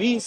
20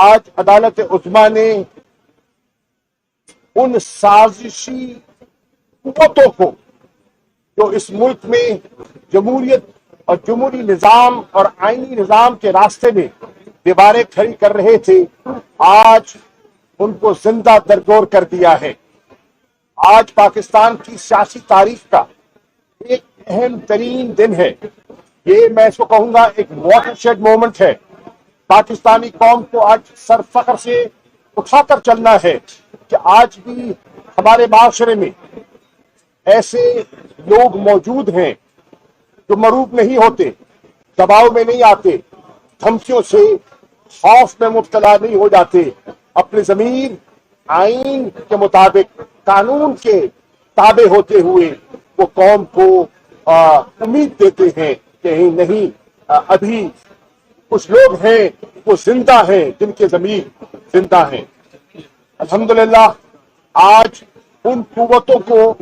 آج عدالت عظمیٰ نے ان سازشی قوتوں کو جو اس ملک میں جمہوریت اور جمہوری نظام اور آئینی نظام کے راستے میں دیواریں کھڑی کر رہے تھے، آج ان کو زندہ درگور کر دیا ہے۔ آج پاکستان کی سیاسی تاریخ کا ایک اہم ترین دن ہے۔ یہ میں اس کو کہوں گا ایک واٹر شیڈ مومنٹ ہے۔ پاکستانی قوم کو آج سر فخر سے اٹھا کر چلنا ہے کہ آج بھی ہمارے معاشرے میں ایسے لوگ موجود ہیں جو مروب نہیں ہوتے، دباؤ میں نہیں آتے، دھمکیوں سے خوف میں مبتلا نہیں ہو جاتے، اپنے ضمیر آئین کے مطابق قانون کے تابع ہوتے ہوئے وہ قوم کو امید دیتے ہیں کہ نہیں، ابھی کچھ لوگ ہیں وہ زندہ ہیں، جن کے ضمیر زندہ ہیں۔ الحمدللہ آج ان قوتوں کو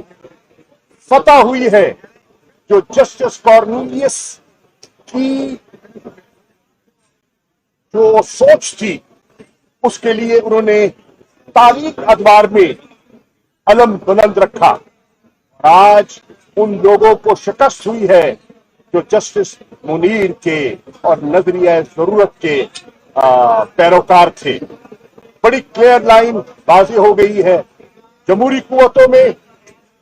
فتح ہوئی ہے جو جسٹس کارنیلیس کی جو سوچ تھی اس کے لیے انہوں نے تاریخ ادوار میں علم بلند رکھا۔ آج ان لوگوں کو شکست ہوئی ہے جو جسٹس منیر کے اور نظریہ ضرورت کے پیروکار تھے۔ بڑی کلیئر لائن واضح ہو گئی ہے، جمہوری قوتوں میں،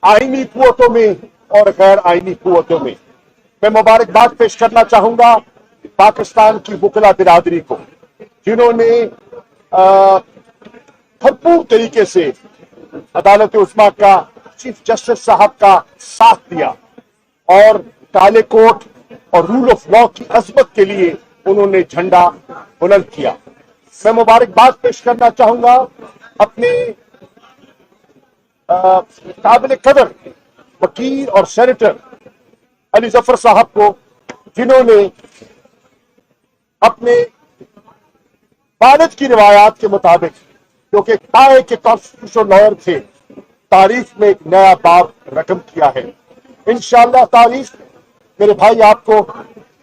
آئینی قوتوں میں اور غیر آئینی قوتوں میں۔ میں مبارکباد پیش کرنا چاہوں گا پاکستان کی وکلا برادری کو، جنہوں نے بھرپور طریقے سے عدالت عظمیٰ کا، چیف جسٹس صاحب کا ساتھ دیا اور کالے کوٹ اور رول آف لا کی عظمت کے لیے انہوں نے جھنڈا بلند کیا۔ میں مبارکباد پیش کرنا چاہوں گا اپنے قابل قدر وکیل اور سینیٹر علی ظفر صاحب کو، جنہوں نے اپنے والد کی روایات کے مطابق، جو کہ پائے کے کانسٹیٹیوشنل لائر تھے، تاریخ میں ایک نیا باب رقم کیا ہے۔ انشاءاللہ تاریخ میرے بھائی آپ کو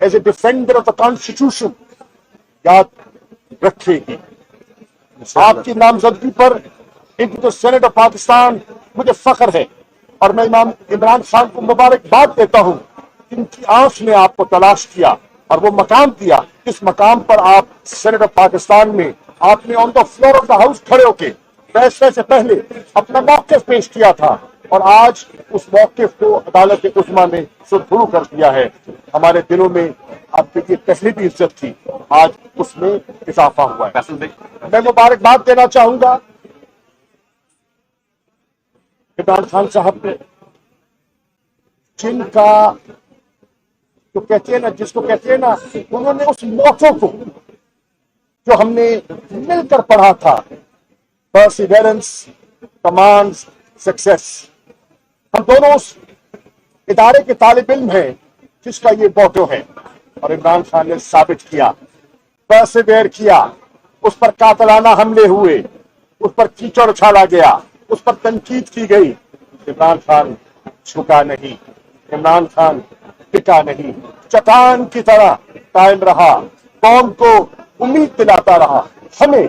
as a defender of the constitution یاد رکھے گی۔ آپ کی نامزدگی پر into the senate of Pakistan مجھے فخر ہے، اور میں امام عمران خان کو مبارکباد دیتا ہوں، جن کی آنکھ نے آپ کو تلاش کیا اور وہ مقام دیا، جس مقام پر آپ سینٹ آف پاکستان میں آپ نے on the floor of the house کھڑے ہو کے فیصلے سے پہلے اپنا موقف پیش کیا تھا، اور آج اس موقف کو عدالت عظمیٰ نے سرخرو کر دیا ہے۔ ہمارے دلوں میں آپ کی یہ پہلے بھی عزت تھی، آج اس میں اضافہ ہوا ہے۔ میں مبارکباد دینا چاہوں گا عمران خان صاحب نے، جن کا جو کہتے ہیں نا، جس کو کہتے ہیں نا، انہوں نے اس موقع کو جو ہم نے مل کر پڑھا تھا، پرسیورنس کمانڈز سکسیس، ہم دونوں اس ادارے کے طالب علم ہیں جس کا یہ موٹو ہے، اور عمران خان نے ثابت کیا، پرسیویر کیا، اس پر قاتلانہ حملے ہوئے، اس پر کیچڑ اچھالا گیا، اس پر تنقید کی گئی، عمران خان جھکا نہیں، عمران خان ٹکا نہیں، چٹان کی طرح قائم رہا، قوم کو امید دلاتا رہا، ہمیں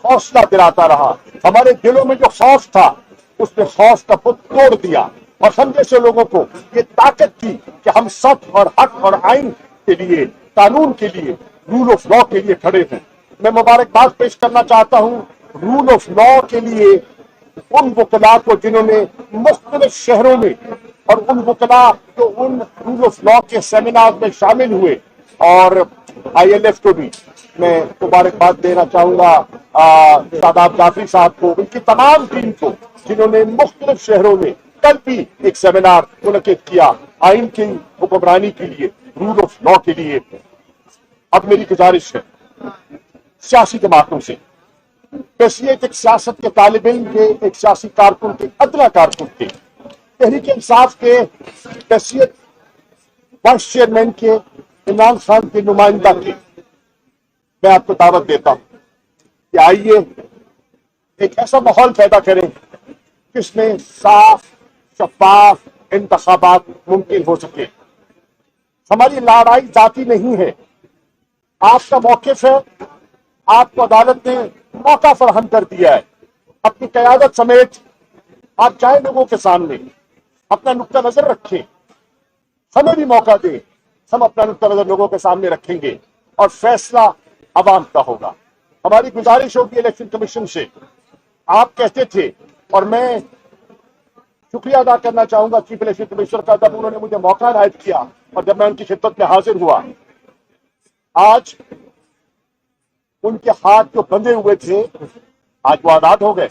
حوصلہ دلاتا رہا۔ ہمارے دلوں میں جو خوف تھا اس نے خوف کا بت توڑ دیا، اور ہم جیسے لوگوں کو یہ طاقت تھی کہ ہم سچ اور حق اور آئین کے لیے، قانون کے لیے، رول آف لا کے لیے کھڑے ہیں۔ میں مبارکباد پیش کرنا چاہتا ہوں رول آف لا کے لیے ان وکلاء کو جنہوں نے مختلف شہروں میں، اور ان وکلاء جو ان رول آف لا کے سیمینار میں شامل ہوئے، اور آئی ایل ایف کو بھی میں مبارکباد دینا چاہوں گا، شاداب جعفری صاحب کو، ان کی تمام ٹیم کو، جنہوں نے مختلف شہروں میں کل بھی ایک سیمینار منعقد کیا آئین کی حکمرانی کے لیے، رول آف لا کے لیے۔ اب میری گزارش ہے سیاسی جماعتوں سے، حیثیت ایک سیاست کے طالب علم کے، ایک سیاسی کارکن کے، ادنا کارکن کے، تحریک انصاف کے حیثیت وائس چیئرمین کے، عمران خان کے نمائندہ کے، میں آپ کو دعوت دیتا ہوں کہ آئیے ایک ایسا ماحول پیدا کریں جس میں صاف شفاف انتخابات ممکن ہو سکے۔ ہماری لڑائی ذاتی نہیں ہے، آپ کا موقف ہے آپ کو عدالت نے موقع فراہم کر دیا ہے، اپنی قیادت سمیت آپ جائیں لوگوں کے سامنے، اپنا نقطہ نظر رکھیں، ہمیں بھی موقع دیں، ہم اپنا نقطہ نظر لوگوں کے سامنے رکھیں گے اور فیصلہ عوام کا ہوگا۔ ہماری گزارش ہوگی الیکشن کمیشن سے، آپ کہتے تھے اور میں شکریہ ادا کرنا چاہوں گا چیف الیکشن کمشنر کا، جب انہوں نے مجھے موقع عنایت کیا اور جب میں ان کی خدمت میں حاضر ہوا، آج ان کے ہاتھ جو بندھے ہوئے تھے آج وہ آزاد ہو گئے،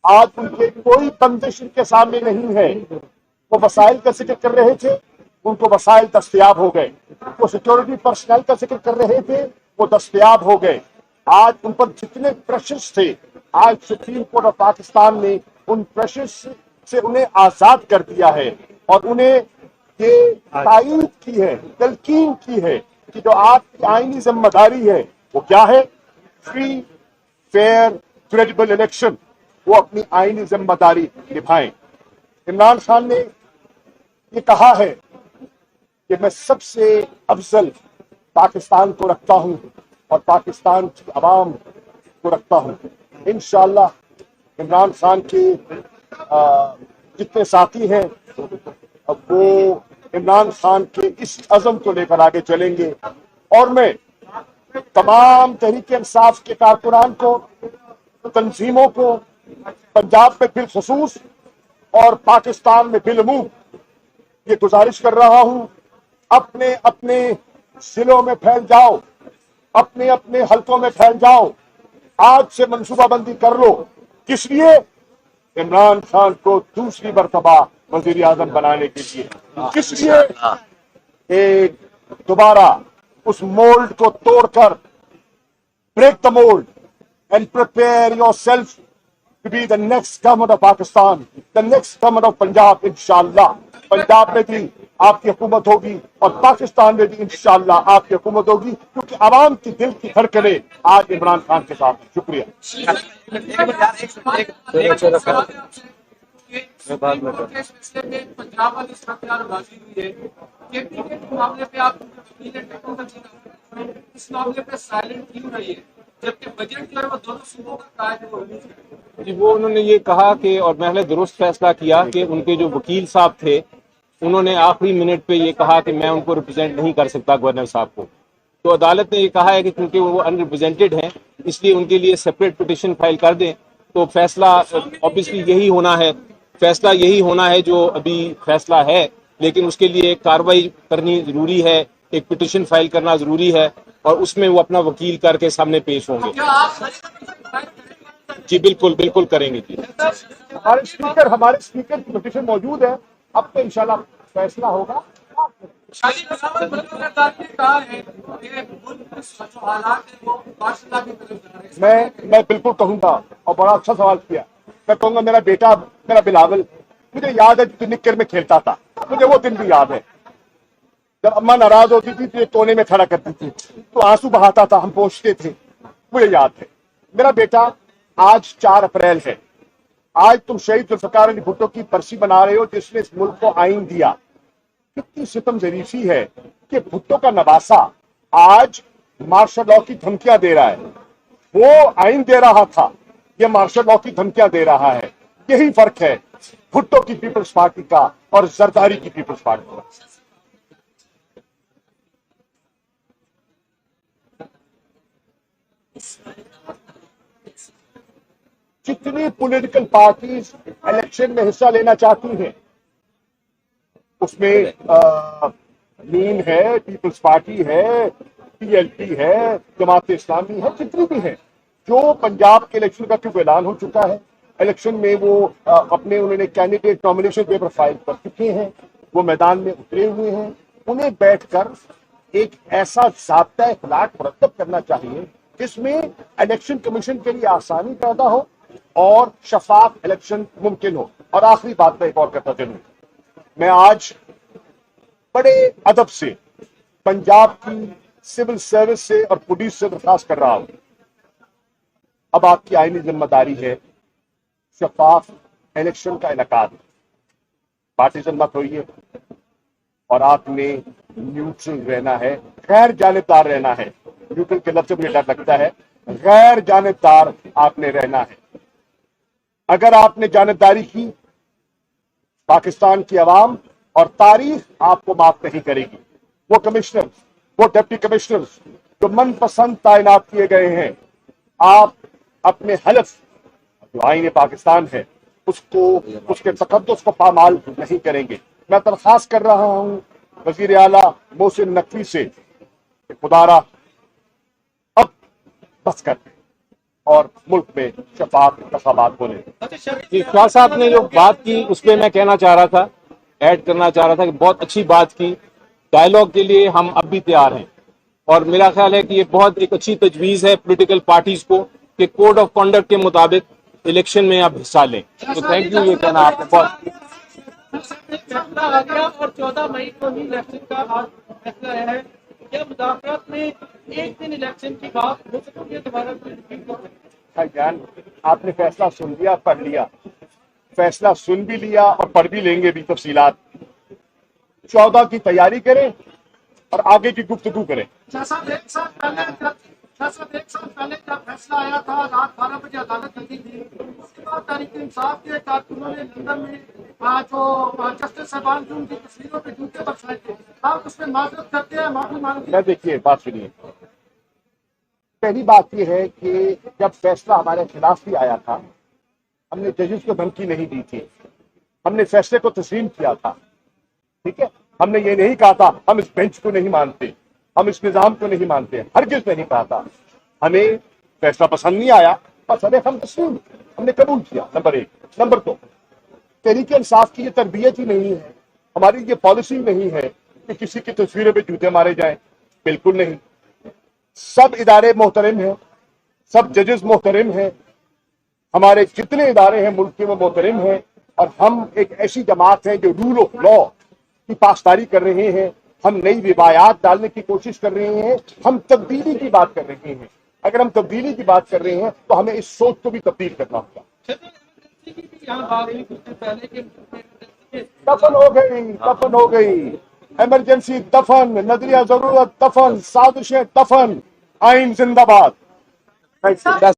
آج ان کے کوئی بندش ان کے سامنے نہیں ہے۔ وہ وسائل کا ذکر کر رہے تھے، ان کو وسائل دستیاب ہو گئے، وہ سیکورٹی پرسنل کا ذکر کر رہے تھے، وہ دستیاب ہو گئے۔ آج ان پر جتنے پریشرز تھے، آج سپریم کورٹ آف پاکستان نے ان پریشرز سے انہیں آزاد کر دیا ہے اور انہیں یہ تائید کی ہے، تلقین کی ہے کہ جو آپ کی آئینی ذمہ داری ہے وہ کیا ہے؟ فری، فیئر، کریڈیبل الیکشن، وہ اپنی آئینی ذمہ داری نبھائیں۔ عمران خان نے یہ کہا ہے کہ میں سب سے افضل پاکستان کو رکھتا ہوں اور پاکستان کی عوام کو رکھتا ہوں۔ انشاءاللہ عمران خان کے جتنے ساتھی ہیں وہ عمران خان کے اس عزم کو لے کر آگے چلیں گے، اور میں تمام تحریک انصاف کے کارکنان کو، تنظیموں کو، پنجاب میں بالخصوص اور پاکستان میں بالعموم یہ گزارش کر رہا ہوں، اپنے اپنے ضلعوں میں پھیل جاؤ، اپنے اپنے حلقوں میں پھیل جاؤ، آج سے منصوبہ بندی کر لو، کس لیے؟ عمران خان کو دوسری مرتبہ وزیر اعظم بنانے کے لیے، کس لیے؟ ایک دوبارہ اس مولڈ کو توڑ کر break the mold and prepare yourself to be the next government of Pakistan, the next government of Punjab, انشاءاللہ۔ پنجاب میں بھی آپ کی حکومت ہوگی اور پاکستان میں بھی انشاءاللہ آپ کی حکومت ہوگی، کیونکہ عوام کی دل کی دھڑکنیں آج عمران خان کے ساتھ ہیں۔ شکریہ۔ پنجاب والی صورتحال واضح ہوئی ہے کہ معاملے پہ آپ اس معاملے پہ سائلنٹ کیوں رہی ہے، جبکہ بجٹ جو ہے وہ دونوں صوبوں کا قائد ہے؟ جی وہ انہوں نے یہ کہا کہ، اور میں نے درست فیصلہ کیا کہ ان کے جو وکیل صاحب تھے انہوں نے آخری منٹ پہ یہ کہا کہ میں ان کو ریپرزینٹ نہیں کر سکتا گورنر صاحب کو، تو عدالت نے یہ کہا ہے کہ کیونکہ وہ ان ریپرزینٹڈ ہیں اس لیے ان کے لیے سپریٹ پٹیشن فائل کر دیں، تو فیصلہ obviously یہی ہونا ہے، فیصلہ یہی ہونا ہے جو ابھی فیصلہ ہے، لیکن اس کے لیے ایک کارروائی کرنی ضروری ہے، ایک پٹیشن فائل کرنا ضروری ہے، اور اس میں وہ اپنا وکیل کر کے سامنے پیش ہوں گے۔ جی بالکل بالکل کریں گے جی۔ ہمارے اسپیکر کی پٹیشن موجود ہے، اب تو انشاءاللہ فیصلہ ہوگا۔ میں بالکل کہوں گا، اور بڑا اچھا سوال کیا، میں کہوں گا میرا بیٹا، میرا بلاول، مجھے یاد ہے جو نکر میں کھیلتا تھا، مجھے وہ دن بھی یاد ہے جب اماں ناراض ہوتی تھی تو ایک کونے میں کھڑا کرتی تھی تو آنسو بہاتا تھا، ہم پوچھتے تھے، مجھے یاد ہے۔ میرا بیٹا، آج 4 اپریل ہے، آج تم شہید ذوالفقار علی بھٹو کی برسی بنا رہے ہو جس نے اس ملک کو آئین دیا۔ کتنی ستم ظریفی ہے کہ بھٹو کا نواسا آج مارشل لاء کی دھمکیاں دے رہا ہے، وہ آئین دے رہا تھا، یہ مارشل لاء کی دھمکیاں دے رہا ہے۔ یہی فرق ہے بھٹو کی پیپلز پارٹی کا اور زرداری کی پیپلز پارٹی کا۔ جتنی پولیٹیکل پارٹیز الیکشن میں حصہ لینا چاہتی ہیں، اس میں نیم ہے، پیپلز پارٹی ہے، پی ایل پی ہے، جماعت اسلامی ہے، جتنی بھی ہیں، جو پنجاب کے الیکشن کا کیونکہ اعلان ہو چکا ہے، الیکشن میں وہ اپنے انہوں نے کینڈیڈیٹ نامینیشن پیپر فائل کر چکے ہیں، وہ میدان میں اترے ہوئے ہیں، انہیں بیٹھ کر ایک ایسا ضابطہ اخلاق مرتب کرنا چاہیے جس میں الیکشن کمیشن کے لیے آسانی پیدا ہو اور شفاف الیکشن ممکن ہو۔ اور آخری بات میں ایک اور کرتا چلوں، میں آج بڑے ادب سے پنجاب کی سول سروس سے اور پولیس سے درخواست کر رہا ہوں، اب آپ کی آئینی ذمہ داری ہے شفاف الیکشن کا انعقاد، پارٹیزن مت ہوئیے، اور آپ نے نیوٹرل رہنا ہے، غیر جانبدار رہنا ہے۔ نیوٹرل کے لفظ سے مجھے ڈر لگتا ہے، غیر جانبدار آپ نے رہنا ہے. اگر آپ نے جانبداری کی پاکستان کی عوام اور تاریخ آپ کو معاف نہیں کرے گی. وہ کمشنر، وہ ڈپٹی کمشنر جو من پسند تعینات کیے گئے ہیں، آپ اپنے حلف جو آئین پاکستان ہے اس کے تقدس کو پامال نہیں کریں گے. میں درخواست کر رہا ہوں وزیر اعلیٰ محسن نقوی سے کہ خدا را اب بس کر دیں اور ملک میں شفاف انتخابات ہونے. جی شاہ صاحب نے جو بات کی اس پہ میں کہنا چاہ رہا تھا، ایڈ کرنا چاہ رہا تھا کہ بہت اچھی بات کی. ڈائیلاگ کے لیے ہم اب بھی تیار ہیں، اور میرا خیال ہے کہ یہ بہت ایک اچھی تجویز ہے پولیٹیکل پارٹیز کو کہ کوڈ آف کنڈکٹ کے مطابق الیکشن میں آپ حصہ لیں. تو تھینک یو، یہ کہنا آپ نے بہت. اور 14 مئی کو ہی الیکشن کا فیصلہ ہے. کیا مذاکرات میں ایک دن الیکشن کی بات ہو سکتی ہے دوبارہ؟ بھائی جان، آپ نے فیصلہ سن لیا، پڑھ لیا. فیصلہ سن بھی لیا اور پڑھ بھی لیں گے بھی تفصیلات. 14 کی تیاری کریں اور آگے کی گفتگو کریں. ایک سال پہلے جب فیصلہ آیا تھا رات 12 بجے عدالت لگی تھی، اس کے بعد تحریک انصاف کے کارکنوں نے لندن میں جو جسٹس صاحبان جو ان کی تصویروں پہ جوتے برسائے تھے، آپ اس میں معذرت کرتے ہیں، معافی مانگتے ہیں؟ دیکھیے بات سنیے. پہلی بات یہ ہے کہ جب فیصلہ ہمارے خلاف بھی آیا تھا ہم نے ججز کو دھمکی نہیں دی تھی، ہم نے فیصلے کو تسلیم کیا تھا. ٹھیک ہے، ہم نے یہ نہیں کہا تھا ہم اس بینچ کو نہیں مانتے، ہم اس نظام کو نہیں مانتے، ہرگز نہیں کہا تھا. ہمیں فیصلہ پسند نہیں آیا، بس ہم تسلیم، ہم نے قبول کیا. نمبر 1. نمبر 2، تحریک انصاف کی یہ تربیت ہی نہیں ہے، ہماری یہ پالیسی نہیں ہے کہ کسی کی تصویروں پہ جوتے مارے جائیں. بالکل نہیں. سب ادارے محترم ہیں، سب ججز محترم ہیں، ہمارے جتنے ادارے ہیں ملک کے وہ محترم ہیں، اور ہم ایک ایسی جماعت ہیں جو رول آف لا کی پاسداری کر رہے ہیں. ہم نئی روایات ڈالنے کی کوشش کر رہے ہیں، ہم تبدیلی کی بات کر رہے ہیں. اگر ہم تبدیلی کی بات کر رہے ہیں تو ہمیں اس سوچ کو بھی تبدیل کرنا ہوگا. دفن ہو گئی، دفن ہو گئی. ایمرجنسی دفن، نظریہ ضرورت دفن، سازشیں دفن، آئین زندہ باد.